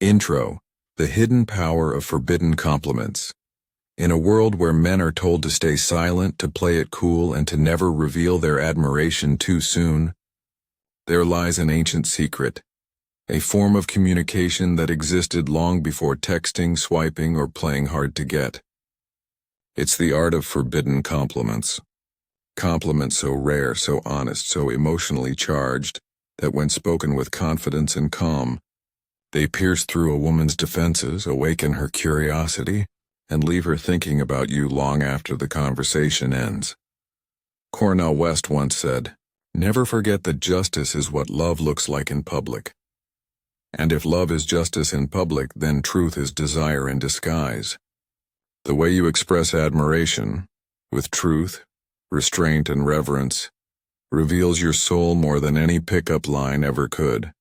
Intro: The hidden power of forbidden compliments. In a world where men are told to stay silent, to play it cool, and to never reveal their admiration too soon, there lies an ancient secret, a form of communication that existed long before texting, swiping, or playing hard to get. It's the art of forbidden compliments. Compliments so rare, so honest, so emotionally charged, that when spoken with confidence and calm, they pierce through a woman's defenses, awaken her curiosity, and leave her thinking about you long after the conversation ends. Cornel West once said, "Never forget that justice is what love looks like in public. And if love is justice in public, then truth is desire in disguise." The way you express admiration, with truth, restraint, and reverence, reveals your soul more than any pickup line ever could.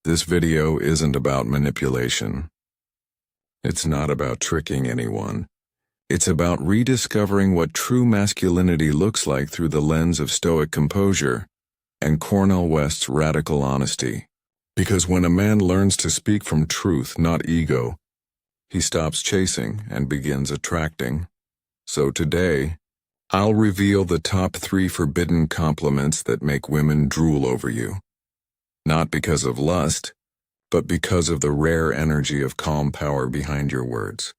This video isn't about manipulation. It's not about tricking anyone. It's about rediscovering what true masculinity looks like through the lens of Stoic composure and Cornel West's radical honesty. Because when a man learns to speak from truth, not ego, he stops chasing and begins attracting. So today, I'll reveal the top 3 forbidden compliments that make women drool over you. Not because of lust, but because of the rare energy of calm power behind your words.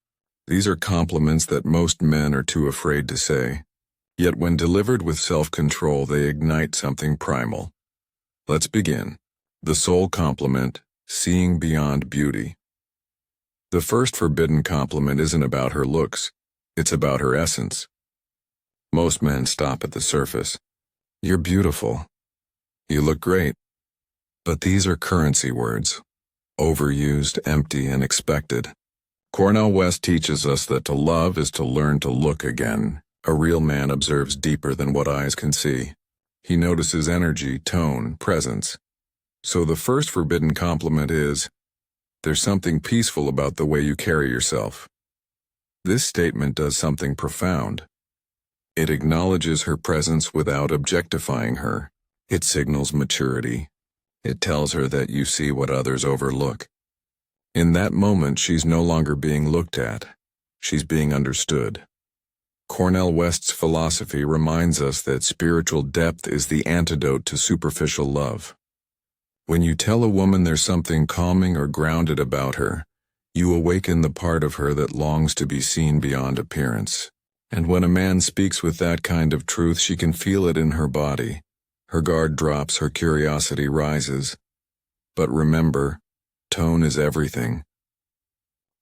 These are compliments that most men are too afraid to say, yet when delivered with self-control, they ignite something primal. Let's begin. The soul compliment, seeing beyond beauty. The first forbidden compliment isn't about her looks, it's about her essence. Most men stop at the surface. You're beautiful. You look great. But these are currency words, overused, empty, and expected. Cornel West teaches us that to love is to learn to look again. A real man observes deeper than what eyes can see. He notices energy, tone, presence. So the first forbidden compliment is, "There's something peaceful about the way you carry yourself." This statement does something profound. It acknowledges her presence without objectifying her. It signals maturity. It tells her that you see what others overlook. In that moment, she's no longer being looked at. She's being understood. Cornel West's philosophy reminds us that spiritual depth is the antidote to superficial love. When you tell a woman there's something calming or grounded about her, you awaken the part of her that longs to be seen beyond appearance. And when a man speaks with that kind of truth, she can feel it in her body. Her guard drops, her curiosity rises. But remember, tone is everything.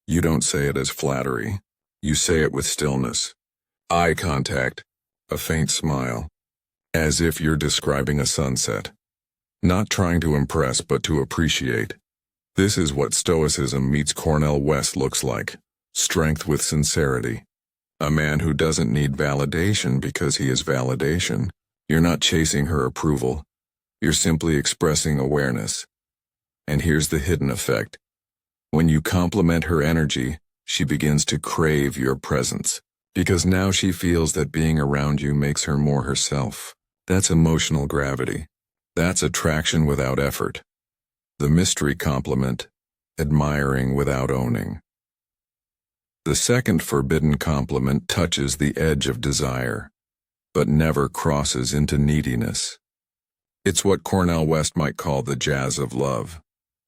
You don't say it as flattery. You say it with stillness. Eye contact, a faint smile, as if you're describing a sunset. Not trying to impress, but to appreciate. This is what Stoicism meets Cornel West looks like. Strength with sincerity. A man who doesn't need validation because he is validation. You're not chasing her approval. You're simply expressing awareness. And here's the hidden effect. When you compliment her energy, she begins to crave your presence. Because now she feels that being around you makes her more herself. That's emotional gravity. That's attraction without effort. The mystery compliment, admiring without owning. The second forbidden compliment touches the edge of desire, but never crosses into neediness. It's what Cornel West might call the jazz of love,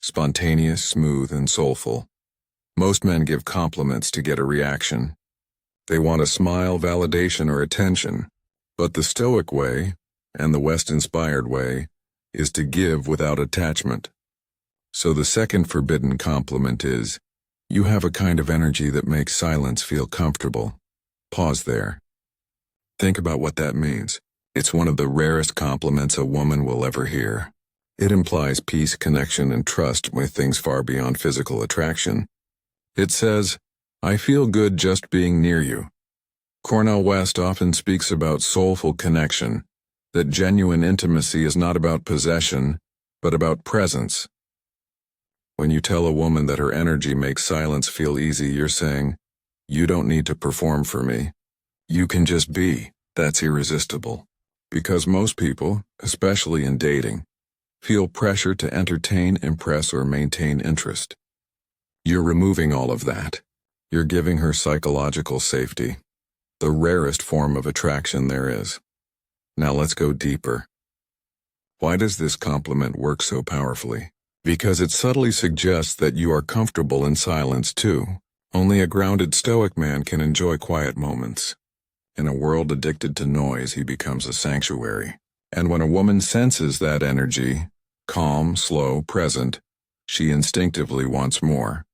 spontaneous, smooth, and soulful. Most men give compliments to get a reaction. They want a smile, validation, or attention. But the Stoic way, and the West-inspired way, is to give without attachment. So the second forbidden compliment is, "You have a kind of energy that makes silence feel comfortable." Pause there. Think about what that means. It's one of the rarest compliments a woman will ever hear. It implies peace, connection, and trust with things far beyond physical attraction. It says, "I feel good just being near you." Cornel West often speaks about soulful connection, that genuine intimacy is not about possession, but about presence. When you tell a woman that her energy makes silence feel easy, you're saying, "You don't need to perform for me. You can just be." That's irresistible. Because most people, especially in dating, feel pressure to entertain, impress, or maintain interest. You're removing all of that. You're giving her psychological safety, the rarest form of attraction there is. Now let's go deeper. Why does this compliment work so powerfully? Because it subtly suggests that you are comfortable in silence too. Only a grounded Stoic man can enjoy quiet moments. In a world addicted to noise, he becomes a sanctuary. And when a woman senses that energy, calm, slow, present, she instinctively wants more.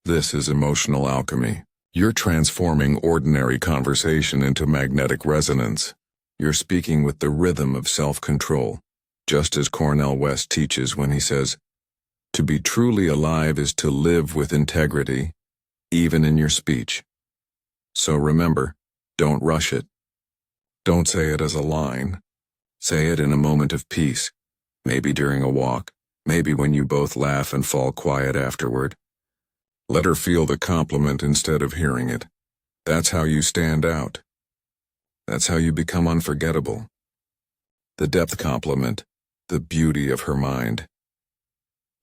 This is emotional alchemy. You're transforming ordinary conversation into magnetic resonance. You're speaking with the rhythm of self-control, just as Cornel West teaches when he says, "To be truly alive is to live with integrity, even in your speech." So remember, don't rush it. Don't say it as a line. Say it in a moment of peace, maybe during a walk, maybe when you both laugh and fall quiet afterward. Let her feel the compliment instead of hearing it. That's how you stand out. That's how you become unforgettable. The depth compliment, the beauty of her mind.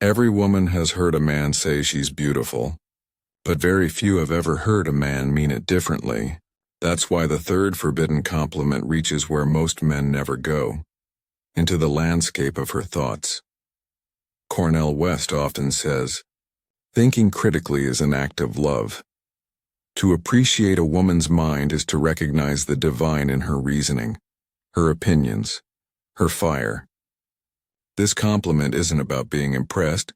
Every woman has heard a man say she's beautiful, but very few have ever heard a man mean it differently. That's why the third forbidden compliment reaches where most men never go, into the landscape of her thoughts. Cornel West often says, "Thinking critically is an act of love. To appreciate a woman's mind is to recognize the divine in her reasoning, her opinions, her fire." This compliment isn't about being impressed,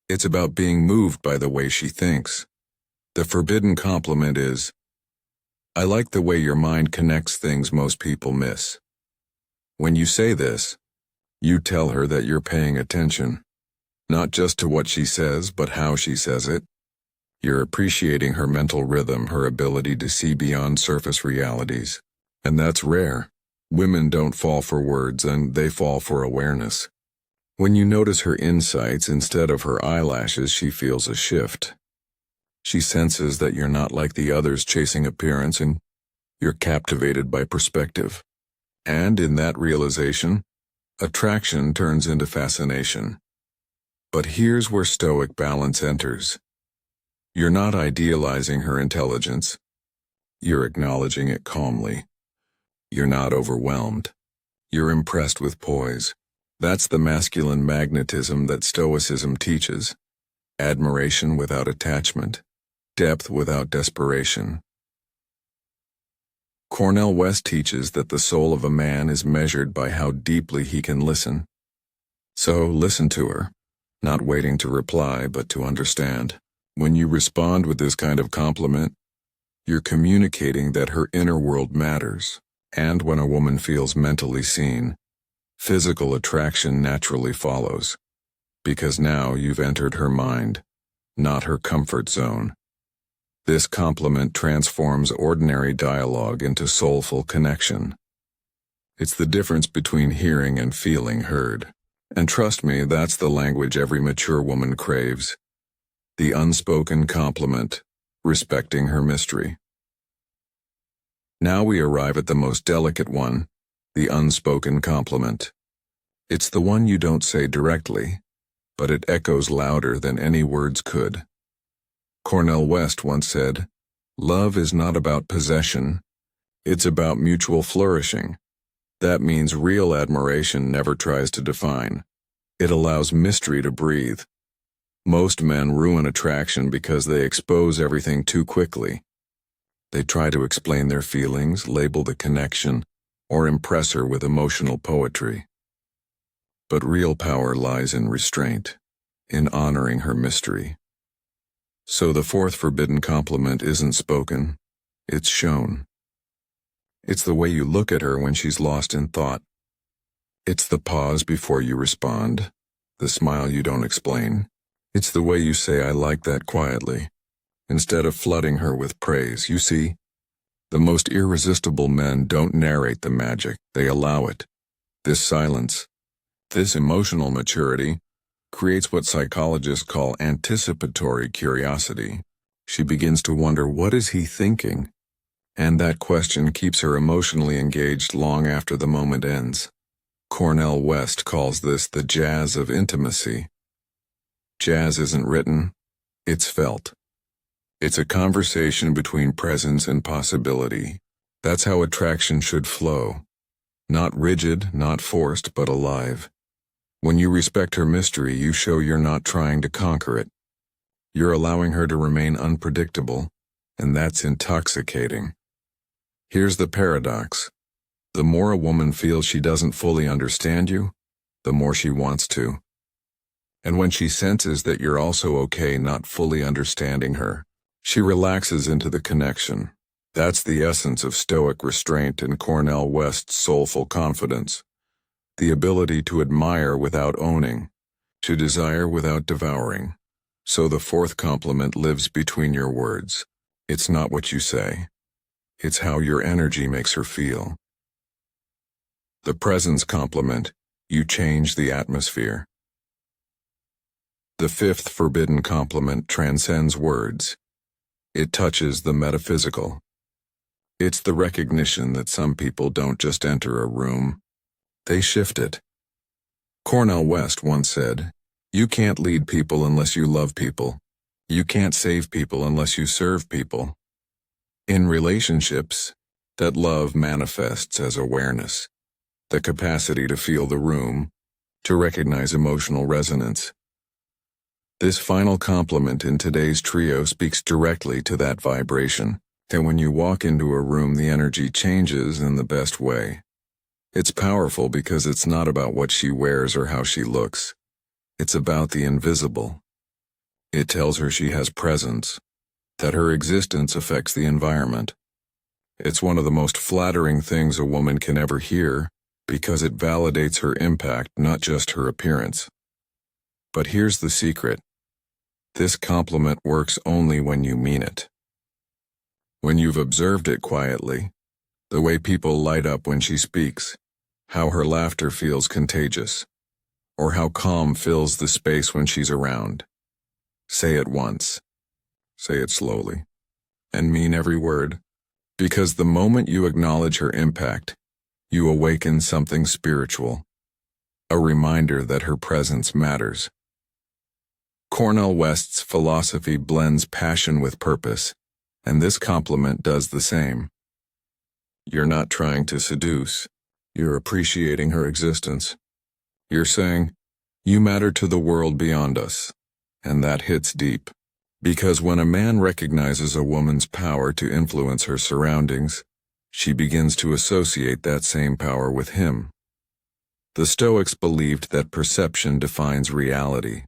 it's about being moved by the way she thinks. The forbidden compliment is, "I like the way your mind connects things most people miss." When you say this, you tell her that you're paying attention, not just to what she says, but how she says it. You're appreciating her mental rhythm, her ability to see beyond surface realities. And that's rare. Women don't fall for words, and they fall for awareness. When you notice her insights instead of her eyelashes, she feels a shift. She senses that you're not like the others chasing appearance, and you're captivated by perspective. And in that realization, attraction turns into fascination. But here's where Stoic balance enters. You're not idealizing her intelligence. You're acknowledging it calmly. You're not overwhelmed. You're impressed with poise. That's the masculine magnetism that Stoicism teaches. Admiration without attachment. Depth without desperation. Cornel West teaches that the soul of a man is measured by how deeply he can listen. So listen to her, not waiting to reply, but to understand. When you respond with this kind of compliment, you're communicating that her inner world matters. And when a woman feels mentally seen, physical attraction naturally follows. Because now you've entered her mind, not her comfort zone. This compliment transforms ordinary dialogue into soulful connection. It's the difference between hearing and feeling heard. And trust me, that's the language every mature woman craves. The unspoken compliment, respecting her mystery. Now we arrive at the most delicate one, the unspoken compliment. It's the one you don't say directly, but it echoes louder than any words could. Cornel West once said, "Love is not about possession, it's about mutual flourishing." That means real admiration never tries to define. It allows mystery to breathe. Most men ruin attraction because they expose everything too quickly. They try to explain their feelings, label the connection, or impress her with emotional poetry. But real power lies in restraint, in honoring her mystery. So the fourth forbidden compliment isn't spoken, it's shown. It's the way you look at her when she's lost in thought. It's the pause before you respond, the smile you don't explain. It's the way you say, "I like that," quietly, instead of flooding her with praise. You see, the most irresistible men don't narrate the magic, they allow it. This silence, this emotional maturity, creates what psychologists call anticipatory curiosity. She begins to wonder, what is he thinking? And that question keeps her emotionally engaged long after the moment ends. Cornel West calls this the jazz of intimacy. Jazz isn't written, It's felt. It's a conversation between presence and possibility. That's how attraction should flow. Not rigid, not forced, but alive. When you respect her mystery, you show you're not trying to conquer it. You're allowing her to remain unpredictable, and that's intoxicating. Here's the paradox. The more a woman feels she doesn't fully understand you, the more she wants to. And when she senses that you're also okay not fully understanding her, she relaxes into the connection. That's the essence of Stoic restraint and Cornel West's soulful confidence. The ability to admire without owning, to desire without devouring. So the fourth compliment lives between your words. It's not what you say. It's how your energy makes her feel. The presence compliment, you change the atmosphere. The fifth forbidden compliment transcends words. It touches the metaphysical. It's the recognition that some people don't just enter a room, they shift it. Cornel West once said, "You can't lead people unless you love people. You can't save people unless you serve people." In relationships, that love manifests as awareness, the capacity to feel the room, to recognize emotional resonance. This final compliment in today's trio speaks directly to that vibration, that when you walk into a room the energy changes in the best way. It's powerful because it's not about what she wears or how she looks. It's about the invisible. It tells her she has presence, that her existence affects the environment. It's one of the most flattering things a woman can ever hear because it validates her impact, not just her appearance. But here's the secret. This compliment works only when you mean it. When you've observed it quietly, the way people light up when she speaks, how her laughter feels contagious, or how calm fills the space when she's around. Say it once. Say it slowly. And mean every word. Because the moment you acknowledge her impact, you awaken something spiritual. A reminder that her presence matters. Cornel West's philosophy blends passion with purpose, and this compliment does the same. You're not trying to seduce. You're appreciating her existence. You're saying, "You matter to the world beyond us." And that hits deep. Because when a man recognizes a woman's power to influence her surroundings, she begins to associate that same power with him. The Stoics believed that perception defines reality.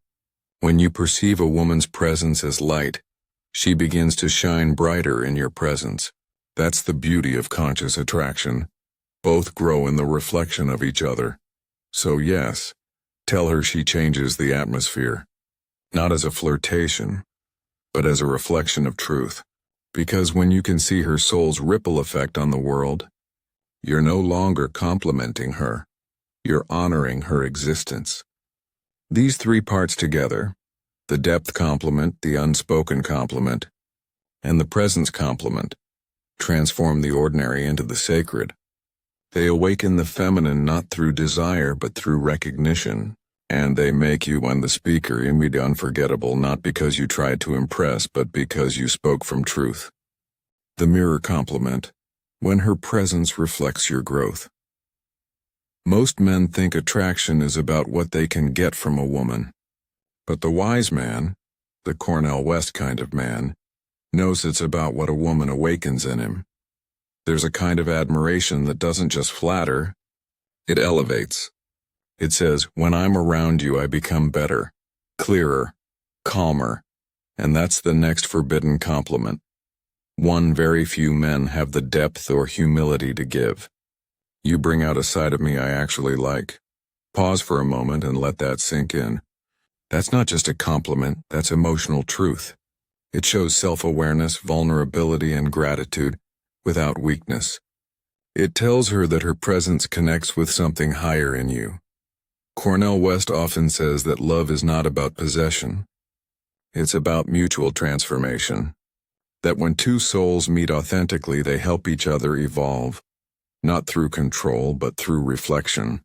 When you perceive a woman's presence as light, she begins to shine brighter in your presence. That's the beauty of conscious attraction. Both grow in the reflection of each other. So yes, tell her she changes the atmosphere. Not as a flirtation, but as a reflection of truth. Because when you can see her soul's ripple effect on the world, you're no longer complimenting her. You're honoring her existence. These three parts together, the depth compliment, the unspoken compliment, and the presence compliment, transform the ordinary into the sacred. They awaken the feminine not through desire but through recognition, and they make you and the speaker immediately unforgettable not because you tried to impress but because you spoke from truth. The mirror compliment, when her presence reflects your growth. Most men think attraction is about what they can get from a woman, but the wise man, the Cornel West kind of man, knows it's about what a woman awakens in him. There's a kind of admiration that doesn't just flatter, it elevates. It says, when I'm around you I become better, clearer, calmer, and that's the next forbidden compliment. One very few men have the depth or humility to give. You bring out a side of me I actually like. Pause for a moment and let that sink in. That's not just a compliment, that's emotional truth. It shows self-awareness, vulnerability, and gratitude, without weakness. It tells her that her presence connects with something higher in you. Cornel West often says that love is not about possession. It's about mutual transformation. That when two souls meet authentically, they help each other evolve, not through control, but through reflection.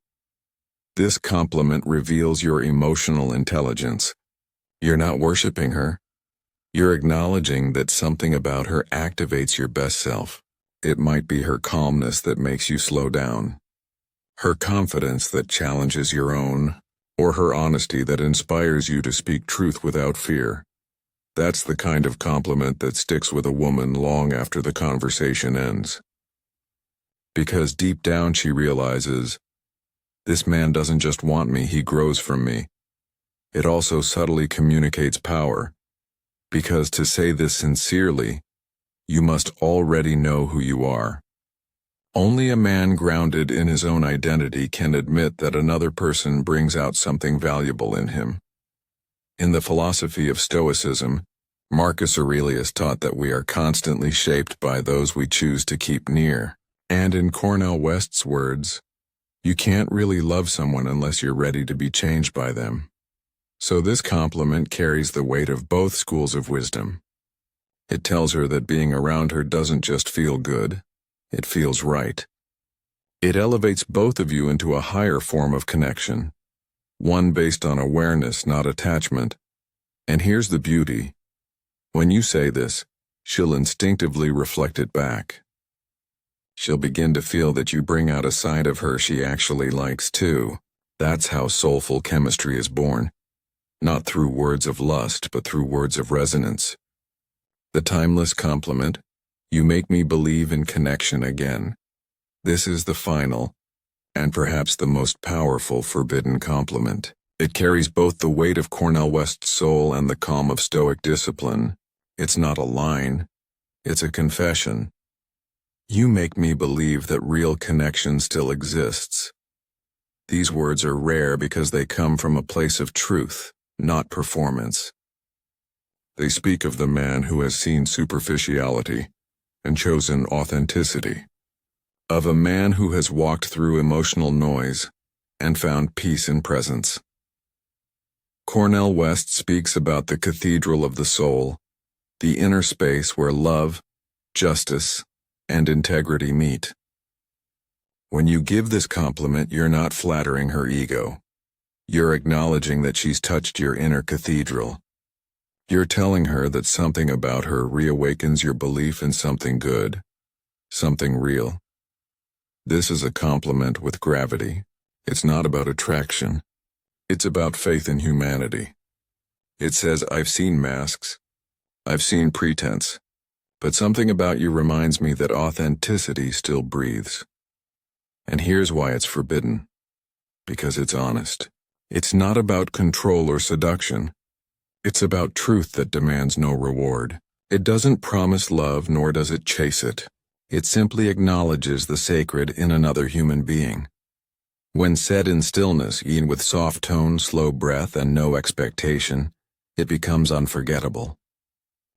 This compliment reveals your emotional intelligence. You're not worshiping her. You're acknowledging that something about her activates your best self. It might be her calmness that makes you slow down, her confidence that challenges your own, or her honesty that inspires you to speak truth without fear. That's the kind of compliment that sticks with a woman long after the conversation ends. Because deep down she realizes, this man doesn't just want me, he grows from me. It also subtly communicates power, because to say this sincerely, you must already know who you are. Only a man grounded in his own identity can admit that another person brings out something valuable in him. In the philosophy of Stoicism, Marcus Aurelius taught that we are constantly shaped by those we choose to keep near. And in Cornel West's words, you can't really love someone unless you're ready to be changed by them. So this compliment carries the weight of both schools of wisdom. It tells her that being around her doesn't just feel good, it feels right. It elevates both of you into a higher form of connection, one based on awareness, not attachment. And here's the beauty. When you say this, she'll instinctively reflect it back. She'll begin to feel that you bring out a side of her she actually likes too. That's how soulful chemistry is born. Not through words of lust, but through words of resonance. The timeless compliment, you make me believe in connection again. This is the final, and perhaps the most powerful forbidden compliment. It carries both the weight of Cornel West's soul and the calm of Stoic discipline. It's not a line, it's a confession. You make me believe that real connection still exists. These words are rare because they come from a place of truth, not performance. They speak of the man who has seen superficiality and chosen authenticity, of a man who has walked through emotional noise and found peace in presence. Cornel West speaks about the cathedral of the soul, the inner space where love, justice, and integrity meet. When you give this compliment, you're not flattering her ego. You're acknowledging that she's touched your inner cathedral. You're telling her that something about her reawakens your belief in something good, something real. This is a compliment with gravity. It's not about attraction. It's about faith in humanity. It says, I've seen masks. I've seen pretense. But something about you reminds me that authenticity still breathes. And here's why it's forbidden. Because it's honest. It's not about control or seduction. It's about truth that demands no reward. It doesn't promise love, nor does it chase it. It simply acknowledges the sacred in another human being. When said in stillness, eaten with soft tone, slow breath, and no expectation, it becomes unforgettable.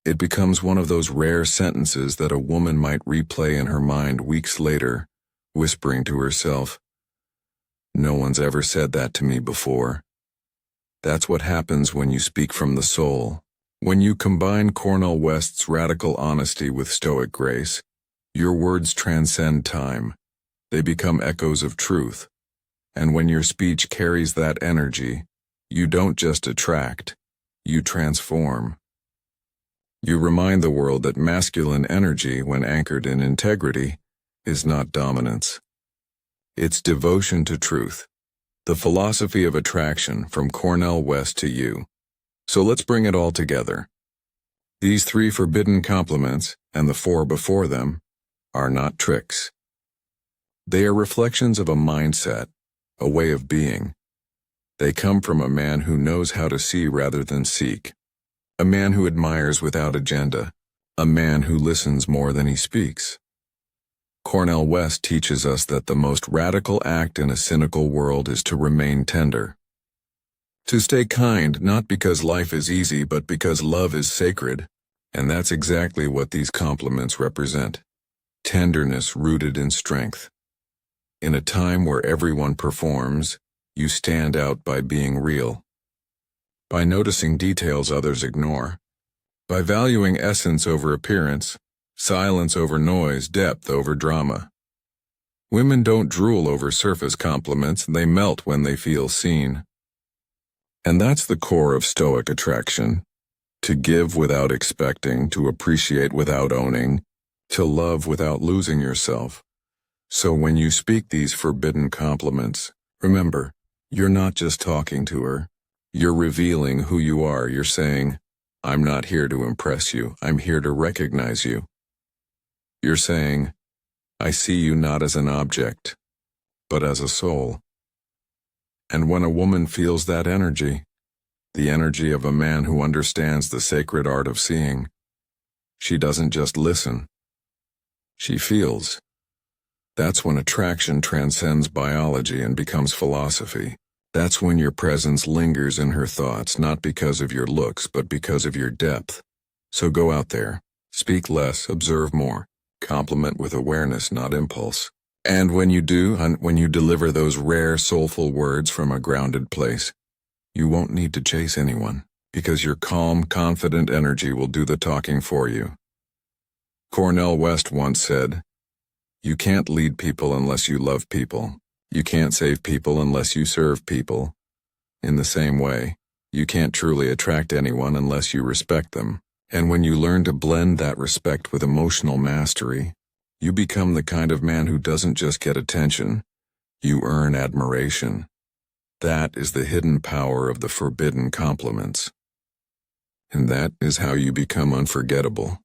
It becomes one of those rare sentences that a woman might replay in her mind weeks later, whispering to herself, "No one's ever said that to me before." That's what happens when you speak from the soul. When you combine Cornel West's radical honesty with Stoic grace, your words transcend time. They become echoes of truth. And when your speech carries that energy, you don't just attract, you transform. You remind the world that masculine energy, when anchored in integrity, is not dominance. It's devotion to truth. The philosophy of attraction from Cornel West to you. So let's bring it all together. These 3 forbidden compliments, and the 4 before them, are not tricks. They are reflections of a mindset, a way of being. They come from a man who knows how to see rather than seek. A man who admires without agenda. A man who listens more than he speaks. Cornel West teaches us that the most radical act in a cynical world is to remain tender. To stay kind, not because life is easy, but because love is sacred. And that's exactly what these compliments represent. Tenderness rooted in strength. In a time where everyone performs, you stand out by being real. By noticing details others ignore. By valuing essence over appearance, silence over noise, depth over drama. Women don't drool over surface compliments, they melt when they feel seen. And that's the core of Stoic attraction. to give without expecting, to appreciate without owning, to love without losing yourself. So when you speak these forbidden compliments, remember, you're not just talking to her. You're revealing who you are. You're saying, I'm not here to impress you. I'm here to recognize you. You're saying, I see you not as an object, but as a soul. And when a woman feels that energy, the energy of a man who understands the sacred art of seeing, she doesn't just listen. She feels. That's when attraction transcends biology and becomes philosophy. That's when your presence lingers in her thoughts, not because of your looks, but because of your depth. So go out there, speak less, observe more, compliment with awareness, not impulse. And when you do, when you deliver those rare, soulful words from a grounded place, you won't need to chase anyone, because your calm, confident energy will do the talking for you. Cornel West once said, "You can't lead people unless you love people. You can't save people unless you serve people. In the same way, you can't truly attract anyone unless you respect them. And when you learn to blend that respect with emotional mastery, you become the kind of man who doesn't just get attention, you earn admiration. That is the hidden power of the forbidden compliments. And that is how you become unforgettable."